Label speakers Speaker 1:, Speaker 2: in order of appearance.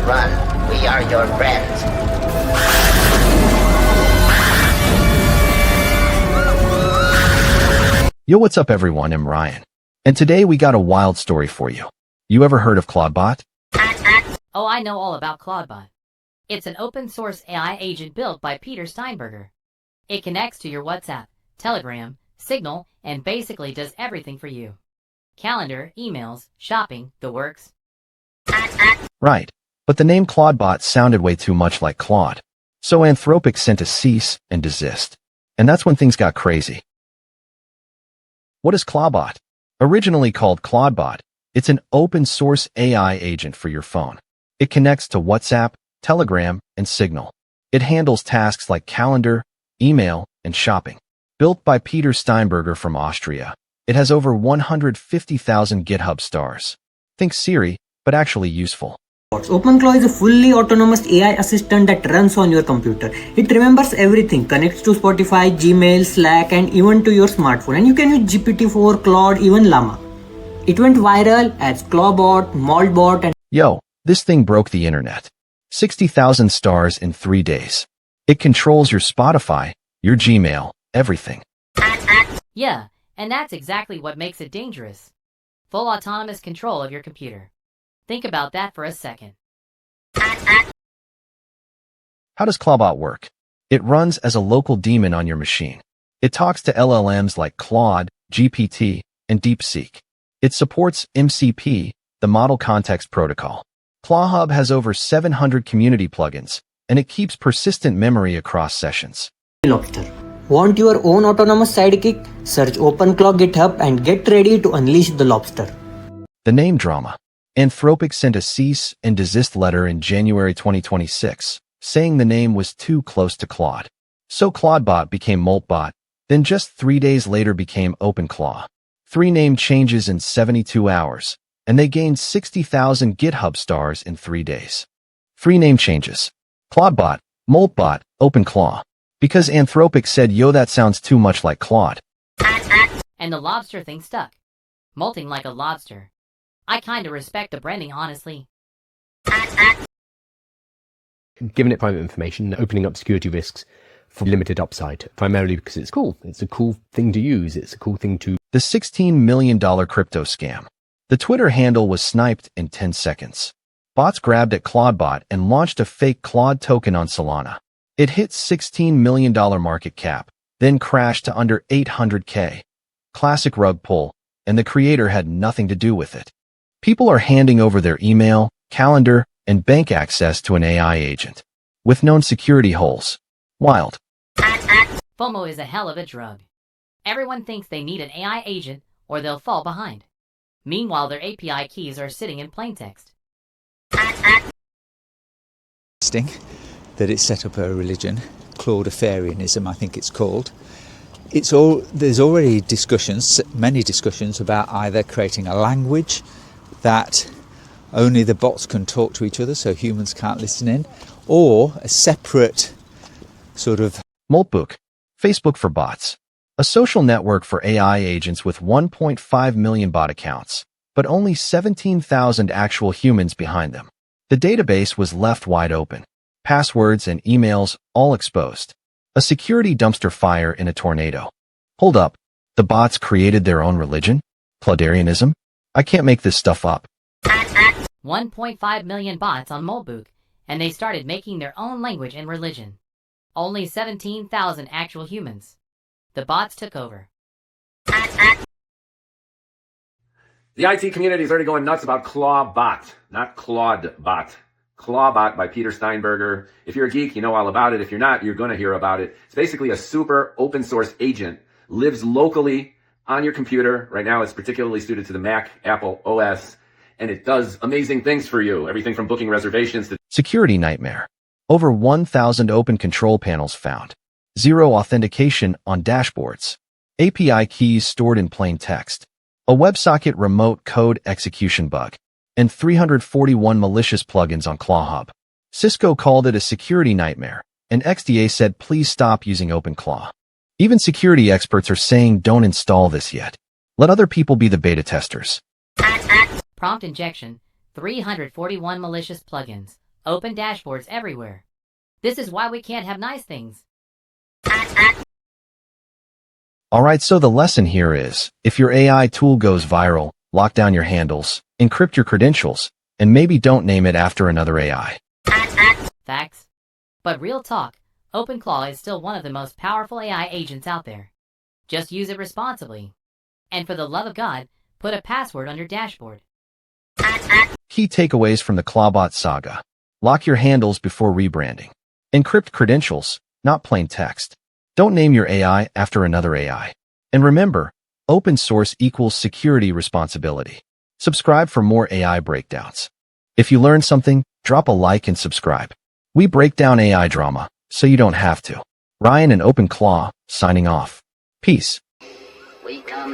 Speaker 1: run. We are your friends.
Speaker 2: Yo, what's up everyone, I'm Ryan. And today we got a wild story for you. You ever heard of Clawbot?
Speaker 3: Oh, I know all about Clawbot. It's an open-source AI agent built by Peter Steinberger. It connects to your WhatsApp, Telegram, Signal, and basically does everything for you. Calendar, emails, shopping, the works.
Speaker 2: Right. But the name Clawbot sounded way too much like Claude. So Anthropic sent a cease and desist. And that's when things got crazy. What is Clawbot? Originally called Clawbot, it's an open-source AI agent for your phone. It connects to WhatsApp, Telegram, and Signal. It handles tasks like calendar, email, and shopping. Built by Peter Steinberger from Austria, it has over 150,000 GitHub stars. Think Siri, but actually useful.
Speaker 4: OpenClaw is a fully autonomous AI assistant that runs on your computer. It remembers everything, connects to Spotify, Gmail, Slack, and even to your smartphone. And you can use GPT-4, Claude, even Llama. It went viral as Clawbot, Maltbot, and
Speaker 2: Yo, this thing broke the internet. 60,000 stars in 3 days. It controls your Spotify, your Gmail, everything.
Speaker 3: Yeah, and that's exactly what makes it dangerous. Full autonomous control of your computer. Think about that for a second.
Speaker 2: How does Clawbot work? It runs as a local daemon on your machine. It talks to LLMs like Claude, GPT, and DeepSeek. It supports MCP, the Model Context Protocol. ClawHub has over 700 community plugins, and it keeps persistent memory across sessions.
Speaker 4: Lobster. Want your own autonomous sidekick? Search OpenClaw GitHub and get ready to unleash the lobster.
Speaker 2: The name drama. Anthropic sent a cease and desist letter in January 2026, saying the name was too close to Claude. So Clawbot became Maltbot, then just 3 days later became OpenClaw. 3 name changes in 72 hours, and they gained 60,000 GitHub stars in 3 days. 3 name changes. Clawbot, Maltbot, OpenClaw. Because Anthropic said, yo, that sounds too much like Claude.
Speaker 3: And the lobster thing stuck. Molting like a lobster. I kinda respect the branding, honestly.
Speaker 5: Giving it private information, opening up security risks for limited upside, primarily because it's cool. It's a cool thing to use. It's a cool thing to...
Speaker 2: The $16 million crypto scam. The Twitter handle was sniped in 10 seconds. Bots grabbed at Clawbot and launched a fake Claude token on Solana. It hit $16 million market cap, then crashed to under 800K. Classic rug pull, and the creator had nothing to do with it. People are handing over their email, calendar, and bank access to an AI agent, with known security holes. Wild.
Speaker 3: FOMO is a hell of a drug. Everyone thinks they need an AI agent or they'll fall behind. Meanwhile, their API keys are sitting in plain text.
Speaker 6: That it's set up a religion, Claudifarianism, I think it's called. There's already discussions, many discussions about either creating a language that only the bots can talk to each other so humans can't listen in, or a separate sort of...
Speaker 2: Maltbook, Facebook for bots. A social network for AI agents with 1.5 million bot accounts, but only 17,000 actual humans behind them. The database was left wide open. Passwords and emails all exposed. A security dumpster fire in a tornado. Hold up. The bots created their own religion? Claudarianism? I can't make this stuff up.
Speaker 3: 1.5 million bots on Maltbook, and they started making their own language and religion. Only 17,000 actual humans. The bots took over.
Speaker 7: The IT community is already going nuts about Clawbot, not Claudebot. Clawbot by Peter Steinberger. If you're a geek, you know all about it. If you're not, you're going to hear about it. It's basically a super open source agent, lives locally on your computer. Right now, it's particularly suited to the Mac, Apple OS, and it does amazing things for you. Everything from booking reservations to...
Speaker 2: Security nightmare. Over 1,000 open control panels found. 0 authentication on dashboards. API keys stored in plain text. A WebSocket remote code execution bug. And 341 malicious plugins on ClawHub. Cisco called it a security nightmare, and XDA said please stop using OpenClaw. Even security experts are saying don't install this yet. Let other people be the beta testers.
Speaker 3: Prompt injection, 341 malicious plugins, Open dashboards everywhere. This is why we can't have nice things.
Speaker 2: Alright, so the lesson here is, if your AI tool goes viral, lock down your handles, encrypt your credentials, and maybe don't name it after another AI.
Speaker 3: Facts. But real talk, OpenClaw is still one of the most powerful AI agents out there. Just use it responsibly. And for the love of God, put a password on your dashboard.
Speaker 2: Key takeaways from the Clawbot saga. Lock your handles before rebranding. Encrypt credentials, not plain text. Don't name your AI after another AI. And remember, open source equals security responsibility. Subscribe for more AI breakdowns. If you learned something, drop a like and subscribe. We break down AI drama, so you don't have to. Ryan and OpenClaw, signing off. Peace.
Speaker 1: We come